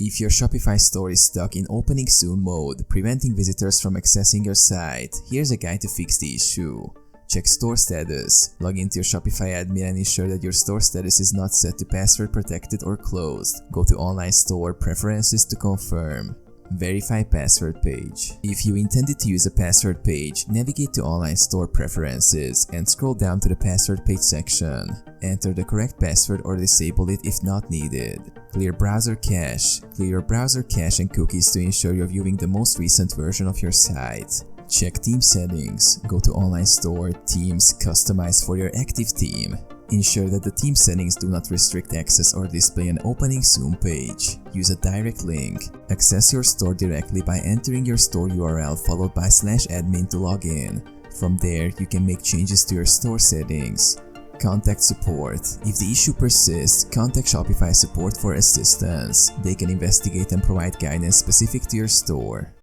If your Shopify store is stuck in opening soon mode, preventing visitors from accessing your site, here's a guide to fix the issue. Check store status. Log into your Shopify admin and ensure that your store status is not set to password protected or closed. Go to online store preferences to confirm. Verify password page. If you intended to use a password page, navigate to online store preferences and scroll down to the password page section. Enter the correct password or disable it if not needed. Clear browser cache. Clear your browser cache and cookies to ensure you're viewing the most recent version of your site. Check theme settings. Go to online store, themes, customize for your active theme. Ensure that the theme settings do not restrict access or display an opening soon page. Use a direct link. Access your store directly by entering your store URL followed by /admin to log in. From there, you can make changes to your store settings. Contact support. If the issue persists, contact Shopify support for assistance. They can investigate and provide guidance specific to your store.